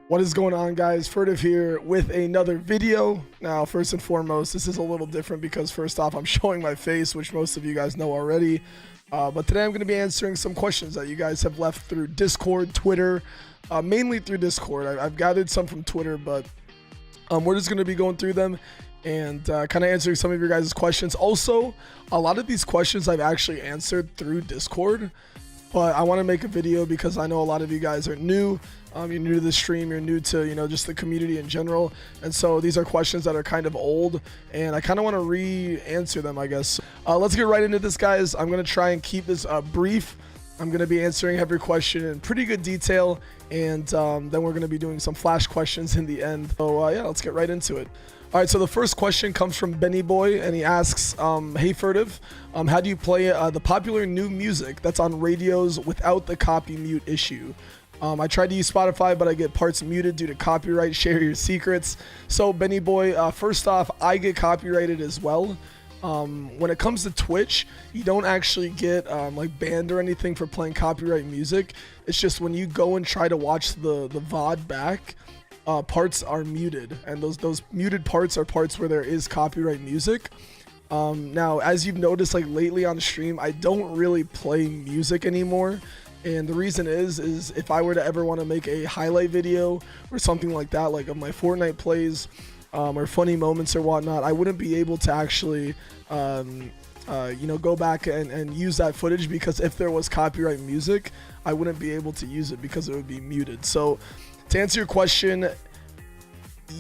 What is going on, guys? Furtive here with another video. Now, first and foremost, this is a little different because first off, I'm showing my face, which most of you guys know already. But today I'm going to be answering some questions that you guys have left through Discord, Twitter, mainly through Discord. I've gathered some from Twitter, but we're just going to be going through them and kind of answering some of your guys' questions. Also, a lot of these questions I've actually answered through Discord, but I want to make a video because I know a lot of you guys are new. You're new to the stream, you're new to, just the community in general. And so these are questions that are kind of old and I kind of want to re-answer them, I guess. Let's get right into this, guys. I'm going to try and keep this brief. I'm going to be answering every question in pretty good detail. And then we're going to be doing some flash questions in the end. So yeah, let's get right into it. All right, so the first question comes from Benny Boy, and he asks, hey Furtive, how do you play the popular new music that's on radios without the copy mute issue? I tried to use Spotify, but I get parts muted due to copyright. Share your secrets. So Benny Boy, first off, I get copyrighted as well. When it comes to Twitch, you don't actually get like banned or anything for playing copyright music. It's just when you go and try to watch the VOD back, parts are muted, and those muted parts are parts where there is copyright music. Now, as you've noticed, like lately on stream, I don't really play music anymore. And the reason is if I were to ever want to make a highlight video or something like that, like of my Fortnite plays or funny moments or whatnot, I wouldn't be able to actually, go back and use that footage, because if there was copyright music, I wouldn't be able to use it because it would be muted. So to answer your question,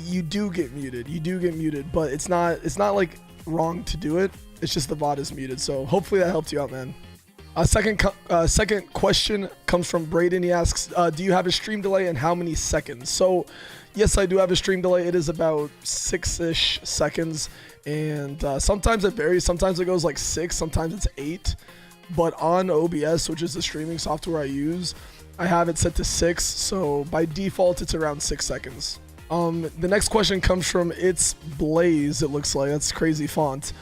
you do get muted, but it's not like wrong to do it. It's just the VOD is muted. So hopefully that helped you out, man. Second question comes from Braden. He asks, do you have a stream delay and how many seconds? So yes, I do have a stream delay. It is about 6-ish seconds, and sometimes it varies. Sometimes it goes like 6, sometimes it's 8. But on OBS, which is the streaming software I use, I have it set to 6. So by default, it's around 6 seconds. The next question comes from It's Blaze. It looks like that's crazy font.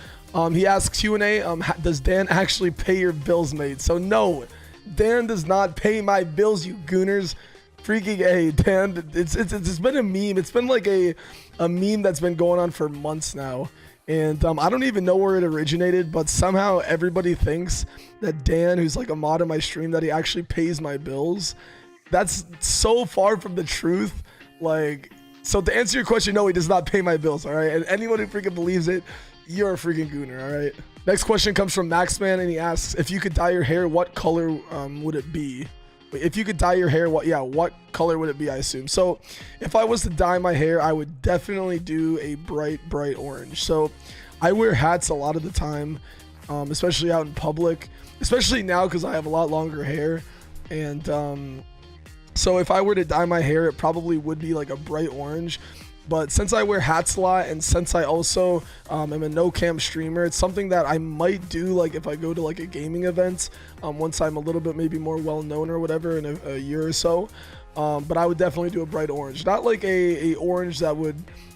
He asks Q&A, does Dan actually pay your bills, mate? So no, Dan does not pay my bills, you gooners. Freaking A, Dan, it's been a meme. It's been like a meme that's been going on for months now. And I don't even know where it originated, but somehow everybody thinks that Dan, who's like a mod in my stream, that he actually pays my bills. That's so far from the truth. Like, so to answer your question, no, he does not pay my bills, all right? And anyone who freaking believes it, you're a freaking gooner, all right? Next question comes from Maxman, and he asks, if you could dye your hair, what color would it be? If you could dye your hair, what color would it be, I assume? So if I was to dye my hair, I would definitely do a bright orange. So I wear hats a lot of the time, especially out in public, especially now because I have a lot longer hair. And so if I were to dye my hair, it probably would be like a bright orange. But since I wear hats a lot, and since I also am a no-cam streamer, it's something that I might do, like if I go to like a gaming event, once I'm a little bit maybe more well-known or whatever in a year or so. But I would definitely do a bright orange. Not like a orange that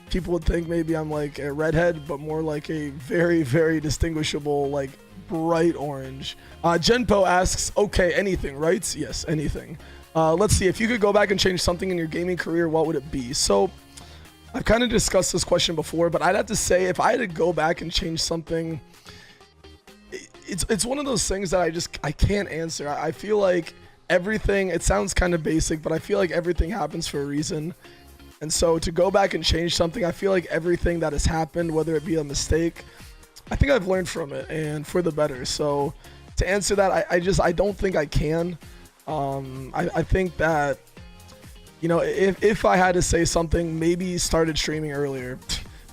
people would think maybe I'm like a redhead, but more like a very, very distinguishable, like bright orange. Genpo asks, okay, anything, right? Yes, anything. Let's see, if you could go back and change something in your gaming career, what would it be? So I've kind of discussed this question before, but I'd have to say if I had to go back and change something, it's one of those things that I can't answer. I feel like everything, it sounds kind of basic, but I feel like everything happens for a reason. And so to go back and change something, I feel like everything that has happened, whether it be a mistake, I think I've learned from it and for the better. So to answer that, I don't think I can. I think that, if I had to say something, maybe started streaming earlier.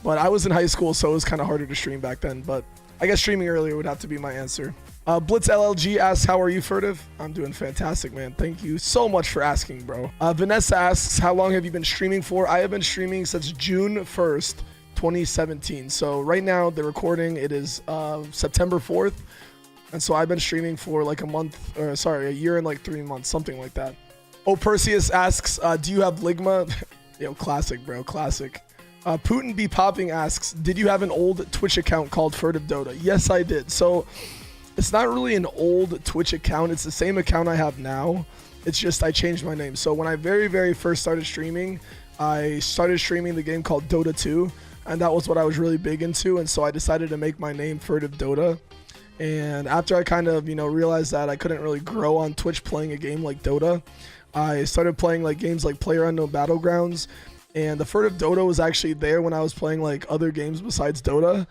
But I was in high school, so it was kind of harder to stream back then. But I guess streaming earlier would have to be my answer. Blitz LLG asks, how are you, Furtive? I'm doing fantastic, man. Thank you so much for asking, bro. Vanessa asks, how long have you been streaming for? I have been streaming since June 1st, 2017. So right now, the recording, it is September 4th. And so I've been streaming for like a year and like 3 months, something like that. Oh, Perseus asks, do you have Ligma? Yo, classic, bro, classic. Putin Be Popping asks, did you have an old Twitch account called Furtive Dota? Yes, I did. So it's not really an old Twitch account. It's the same account I have now. It's just I changed my name. So when I very first started streaming, I started streaming the game called Dota 2, and that was what I was really big into, and so I decided to make my name Furtive Dota. And after I kind of, realized that I couldn't really grow on Twitch playing a game like Dota, I started playing like games like PlayerUnknown Battlegrounds, and the Furtive Dota was actually there when I was playing like other games besides Dota.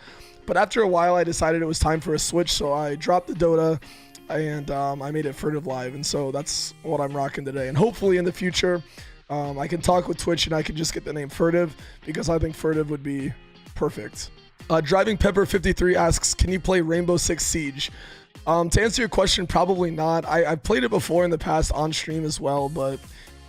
But after a while, I decided it was time for a switch, so I dropped the Dota, and I made it Furtive Live, and so that's what I'm rocking today. And hopefully in the future, I can talk with Twitch and I can just get the name Furtive, because I think Furtive would be perfect. Driving Pepper 53 asks, can you play Rainbow Six Siege? To answer your question, probably not. I've played it before in the past on stream as well, but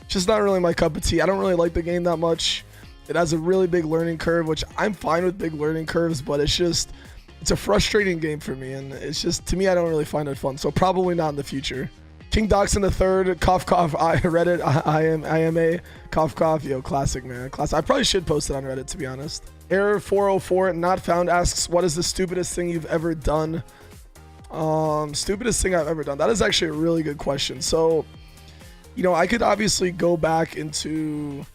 just not really my cup of tea. I don't really like the game that much. It has a really big learning curve, which I'm fine with big learning curves, but it's a frustrating game for me, and it's just, to me, I don't really find it fun, so probably not in the future. King Doxon the third, cough cough, I Reddit, I am a cough cough, yo, classic, man, classic. I probably should post it on Reddit, to be honest. Error 404 not found asks, what is the stupidest thing you've ever done? Stupidest thing I've ever done. That is actually a really good question. So, I could obviously go back into,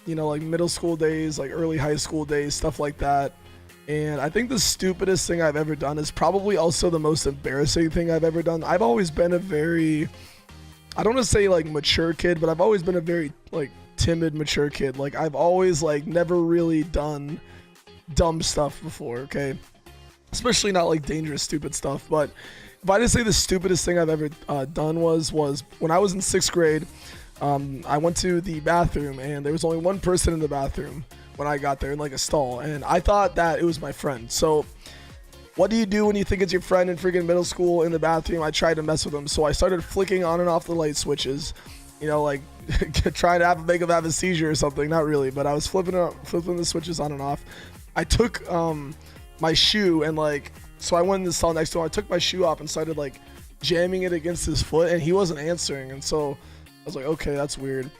like middle school days, like early high school days, stuff like that. And I think the stupidest thing I've ever done is probably also the most embarrassing thing I've ever done. I've always been a very, I don't want to say like mature kid, but I've always been a very like timid, mature kid. Like I've always like never really done dumb stuff before, okay? Especially not like dangerous, stupid stuff. But if I just say the stupidest thing I've ever done was when I was in 6th grade, I went to the bathroom and there was only one person in the bathroom when I got there, in like a stall, and I thought that it was my friend. So what do you do when you think it's your friend in freaking middle school in the bathroom? I tried to mess with him, so I started flicking on and off the light switches, like trying to make him have a seizure or something. Not really, but I was flipping the switches on and off. I took my shoe and so I went in the stall next to him. I took my shoe off and started like jamming it against his foot, and he wasn't answering, and so I was like, okay, that's weird.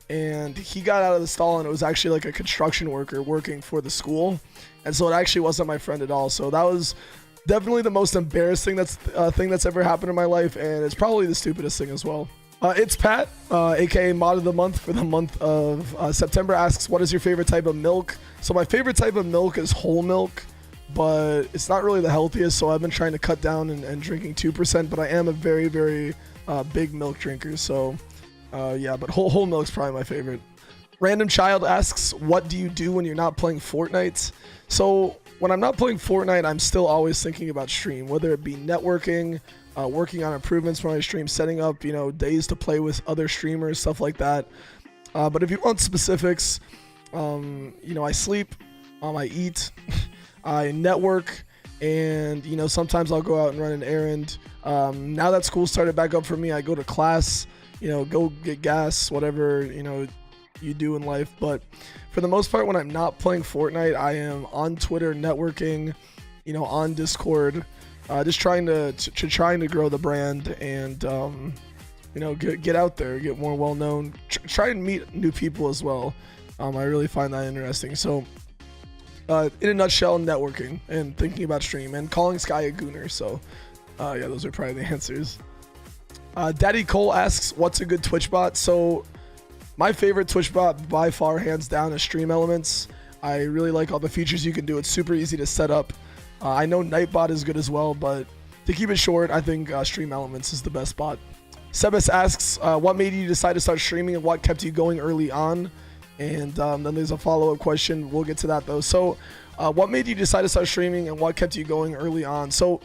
And he got out of the stall, and it was actually like a construction worker working for the school, and so it actually wasn't my friend at all. So that was definitely the most embarrassing thing that's ever happened in my life, and it's probably the stupidest thing as well. It's Pat, aka Mod of the Month for the month of September, asks, what is your favorite type of milk? So my favorite type of milk is whole milk, but it's not really the healthiest, so I've been trying to cut down and drinking 2%, but I am a very, very big milk drinker, so yeah, but whole milk's probably my favorite. Random Child asks, what do you do when you're not playing Fortnite? So when I'm not playing Fortnite, I'm still always thinking about stream, whether it be networking, working on improvements for my stream, setting up, days to play with other streamers, stuff like that. But if you want specifics, I sleep, I eat, I network, and, sometimes I'll go out and run an errand. Now that school started back up for me, I go to class, go get gas, whatever, you do in life. But for the most part, when I'm not playing Fortnite, I am on Twitter networking, on Discord, just trying to grow the brand and, get out there, get more well-known, try and meet new people as well. I really find that interesting. So in a nutshell, networking and thinking about stream and calling Sky a gooner. So yeah, those are probably the answers. Daddy Cole asks, what's a good Twitch bot? So my favorite Twitch bot by far, hands down, is Stream Elements. I really like all the features you can do. It's super easy to set up. I know Nightbot is good as well, but to keep it short, I think Stream Elements is the best bot. Sebas asks, what made you decide to start streaming and what kept you going early on? And then there's a follow-up question. We'll get to that though. So what made you decide to start streaming and what kept you going early on? So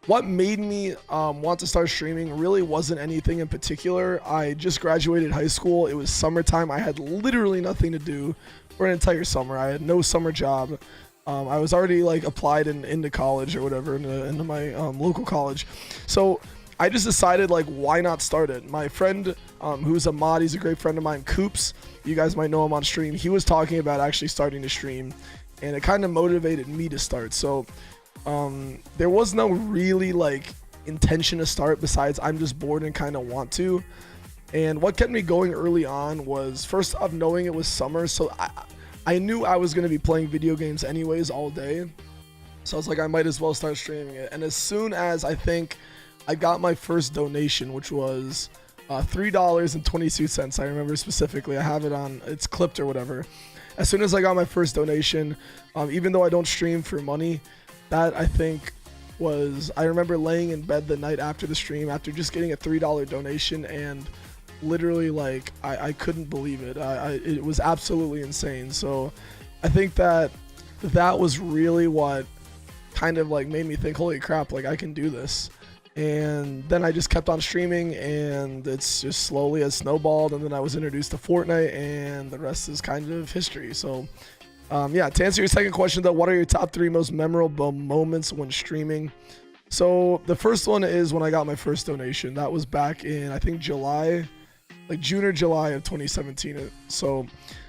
what made me want to start streaming really wasn't anything in particular. I just graduated high school. It was summertime. I had literally nothing to do for an entire summer. I had no summer job. I was already applied into college or whatever, into my local college. So I just decided why not start it? My friend who's a mod, he's a great friend of mine, Coops. You guys might know him on stream. He was talking about actually starting to stream, and it kind of motivated me to start. So there was no really intention to start besides I'm just bored and kind of want to. And what kept me going early on was, first off, knowing it was summer, so I knew I was going to be playing video games anyways all day, so I was like, I might as well start streaming it. And as soon as I think I got my first donation, which was $3.22. I remember specifically. I have it on, it's clipped or whatever. As soon as I got my first donation, even though I don't stream for money, that I think was, I remember laying in bed the night after the stream after just getting a $3 donation, and literally like I couldn't believe it. It was absolutely insane. So I think that was really what kind of like made me think, holy crap, like I can do this. And then I just kept on streaming, and it's just slowly has snowballed, and then I was introduced to Fortnite, and the rest is kind of history. So yeah, to answer your second question though, what are your top 3 most memorable moments when streaming? So the first one is when I got my first donation. That was back in, I think, July, like June or July of 2017. So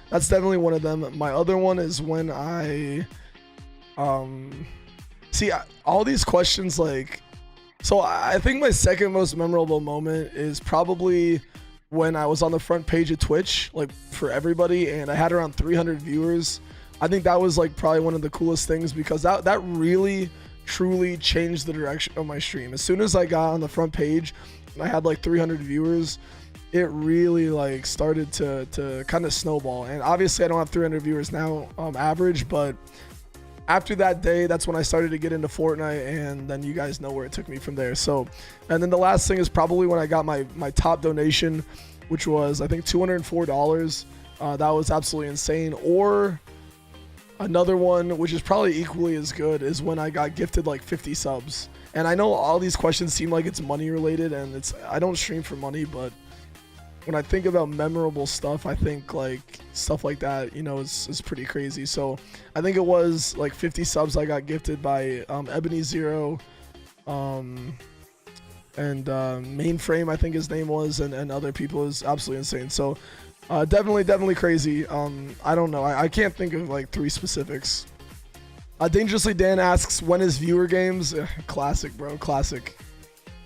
that's definitely one of them. My other one is when I see all these questions, like, so I think my second most memorable moment is probably when I was on the front page of Twitch, like for everybody, and I had around 300 viewers. I think that was like probably one of the coolest things, because that really truly changed the direction of my stream. As soon as I got on the front page and I had like 300 viewers, it really like started to kind of snowball. And obviously I don't have 300 viewers now average, but after that day, that's when I started to get into Fortnite, and then you guys know where it took me from there. So, and then the last thing is probably when I got my top donation, which was I think $204. That was absolutely insane. Or another one, which is probably equally as good, is when I got gifted like 50 subs. And I know all these questions seem like it's money related, and I don't stream for money, but when I think about memorable stuff, I think like stuff like that, you know, is pretty crazy. So I think it was like 50 subs I got gifted by Ebony Zero, and Mainframe, I think his name was, and other people. Is absolutely insane. So definitely crazy. I don't know. I can't think of like 3 specifics. Dangerously Dan asks, when is viewer games? Classic, bro. Classic.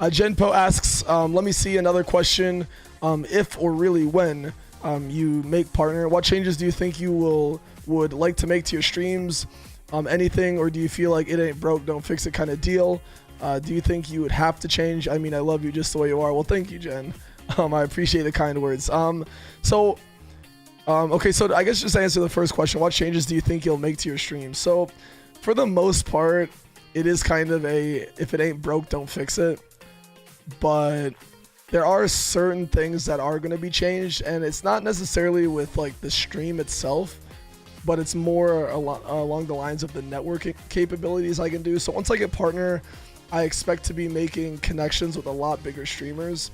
Genpo asks, let me see another question. If or really when you make partner, what changes do you think you would like to make to your streams? Anything, or do you feel like it ain't broke, don't fix it kind of deal? Do you think you would have to change? I mean, I love you just the way you are. Well, thank you, Jen. I appreciate the kind words. Okay, so I guess just to answer the first question, what changes do you think you'll make to your stream? So for the most part, it is kind of if it ain't broke, don't fix it. But there are certain things that are going to be changed, and it's not necessarily with like the stream itself, but it's more along the lines of the networking capabilities I can do. So once I get partner, I expect to be making connections with a lot bigger streamers,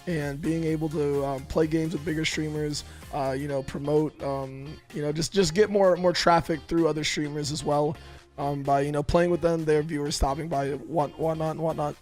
and being able to play games with bigger streamers, you know, promote, you know, just get more traffic through other streamers as well, by, you know, playing with them, their viewers stopping by, whatnot.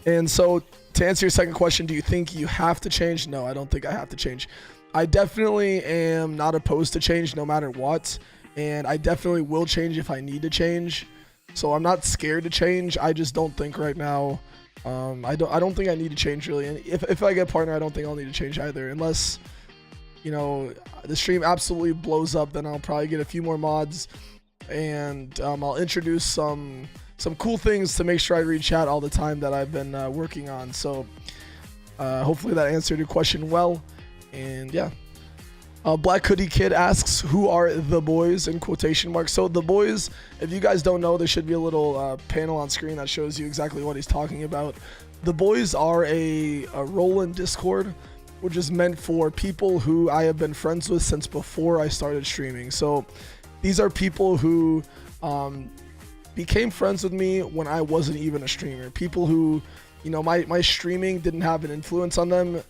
And so to answer your second question, do you think you have to change? No, I don't think I have to change. I definitely am not opposed to change no matter what, and I definitely will change if I need to change. So I'm not scared to change. I just don't think right now, I don't think I need to change really. And if I get partner, I don't think I'll need to change either, unless, you know, the stream absolutely blows up. Then I'll probably get a few more mods, and I'll introduce some cool things to make sure I read chat all the time that I've been working on. So hopefully that answered your question well. And yeah, Black Hoodie Kid asks, who are the boys in quotation marks? So the boys, if you guys don't know, there should be a little panel on screen that shows you exactly what he's talking about. The boys are a role in Discord, which is meant for people who I have been friends with since before I started streaming. So these are people who became friends with me when I wasn't even a streamer. People who, you know, my streaming didn't have an influence on them.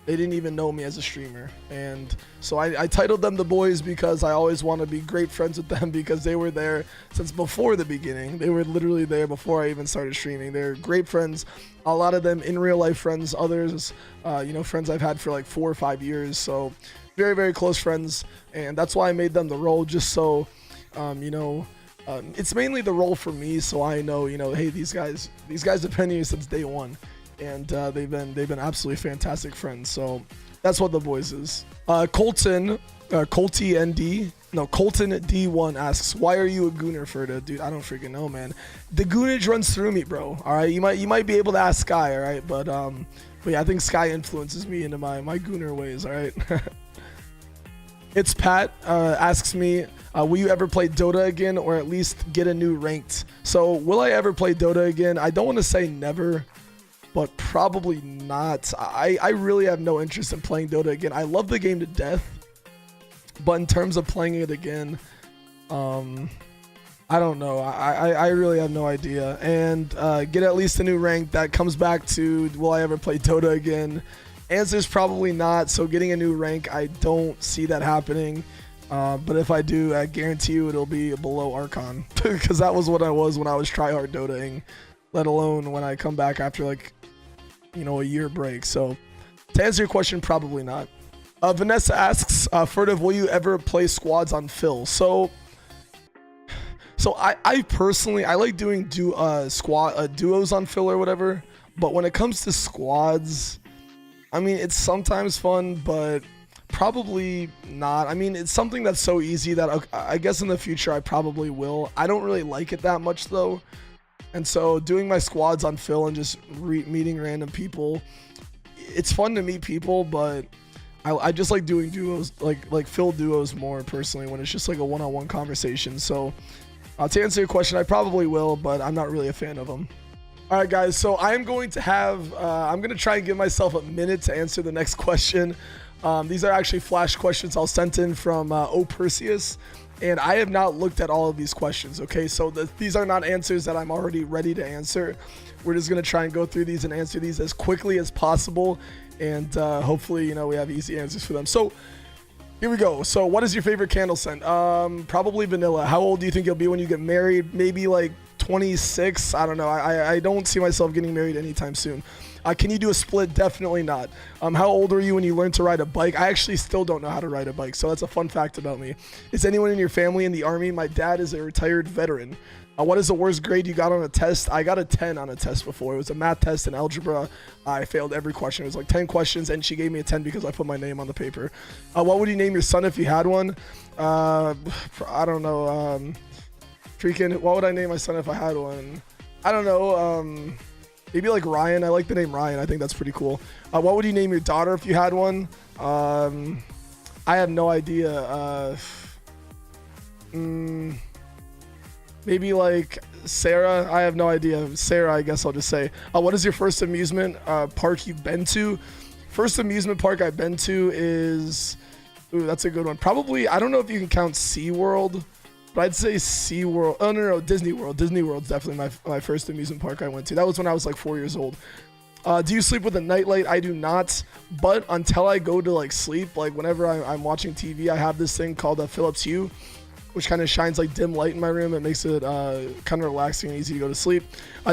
They didn't even know me as a streamer. And so I titled them the boys because I always want to be great friends with them, because they were there since before the beginning. They were literally there before I even started streaming. They're great friends. A lot of them in real life friends, others, you know, friends I've had for like 4 or 5 years. So very close friends. And that's why I made them the role, just so, you know, it's mainly the role for me, so I know, you know, hey, these guys have been here since day one, and they've been absolutely fantastic friends. So That's what the boys is. Colton D1 asks, why are you a gooner, Furtive? Dude, I don't freaking know, man. The goonage runs through me, bro. All right, you might be able to ask Sky, all right, but yeah, I think Sky influences me into my gooner ways, all right. It's Pat asks me, will you ever play Dota again, or at least get a new ranked? So will I ever play Dota again? I don't want to say never, but probably not. I really have no interest in playing Dota again. I love the game to death, but in terms of playing it again, I don't know. I really have no idea. And get at least a new rank. That comes back to, will I ever play Dota again? Answer is probably not. So getting a new rank, I don't see that happening. But if I do, I guarantee you it'll be below Archon, because that was what I was when I was tryhard Dotaing, let alone when I come back after like, you know, a year break. So to answer your question, probably not. Vanessa asks, Furtive, will you ever play squads on Phil? So I personally, I like doing duos on Phil or whatever, but when it comes to squads, I mean, it's sometimes fun, but probably not. I mean, it's something that's so easy that I guess in the future I probably will. I don't really like it that much though. And so doing my squads on Phil and just meeting random people, it's fun to meet people, but I just like doing duos, like Phil duos more personally, when it's just like a one-on-one conversation. So to answer your question, I probably will, but I'm not really a fan of them. All right, guys, so I'm going to try and give myself a minute to answer the next question. These are actually flash questions I'll send in from O Perseus, and I have not looked at all of these questions, okay? So these are not answers that I'm already ready to answer. We're just going to try and go through these and answer these as quickly as possible, and hopefully, you know, we have easy answers for them. So here we go. So what is your favorite candle scent? Probably vanilla. How old do you think you'll be when you get married? Maybe like 26. I don't know. I don't see myself getting married anytime soon. Can you do a split? Definitely not. How old were you when you learned to ride a bike? I actually still don't know how to ride a bike, so that's a fun fact about me. Is anyone in your family in the Army? My dad is a retired veteran. What is the worst grade you got on a test? I got a 10 on a test before. It was a math test in algebra. I failed every question. It was like 10 questions, and she gave me a 10 because I put my name on the paper. What would you name your son if you had one? I don't know. What would I name my son if I had one? I don't know. Maybe like Ryan. I like the name Ryan. I think that's pretty cool. What would you name your daughter if you had one? I have no idea. Maybe like Sarah. I have no idea. Sarah, I guess I'll just say. What is your first amusement park you've been to? First amusement park I've been to is... Ooh, that's a good one. Probably, I don't know if you can count SeaWorld, but I'd say SeaWorld. Oh, no, Disney World. Disney World's definitely my first amusement park I went to. That was when I was like 4 years old. Do you sleep with a nightlight? I do not, but until I go to like sleep, like whenever I'm watching TV, I have this thing called a Philips Hue, which kind of shines like dim light in my room. It makes it kind of relaxing and easy to go to sleep.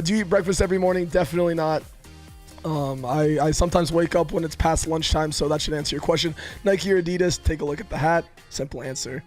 Do you eat breakfast every morning? Definitely not. I sometimes wake up when it's past lunchtime, so that should answer your question. Nike or Adidas? Take a look at the hat. Simple answer.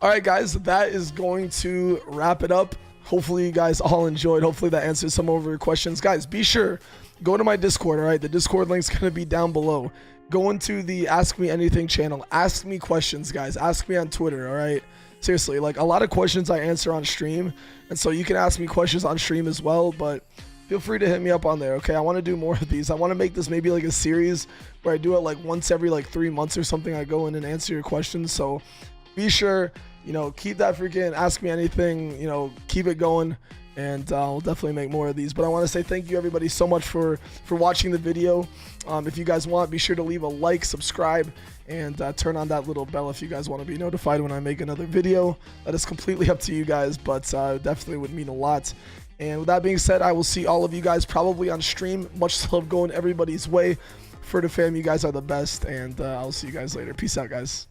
All right, guys, that is going to wrap it up. Hopefully you guys all enjoyed. Hopefully that answers some of your questions. Guys, be sure, go to my Discord, all right? The Discord link's going to be down below. Go into the Ask Me Anything channel. Ask me questions, guys. Ask me on Twitter, all right? Seriously, like a lot of questions I answer on stream, and so you can ask me questions on stream as well, but feel free to hit me up on there, okay? I want to do more of these. I want to make this maybe like a series where I do it like once every like 3 months or something. I go in and answer your questions, so be sure, you know, keep that freaking Ask Me Anything, you know, keep it going, and I'll definitely make more of these. But I want to say thank you everybody so much for watching the video. If you guys want, be sure to leave a like, subscribe, and turn on that little bell if you guys want to be notified when I make another video. That is completely up to you guys, but definitely would mean a lot. And with that being said, I will see all of you guys probably on stream. Much love going everybody's way. Furtive fam, you guys are the best, and I'll see you guys later. Peace out, guys.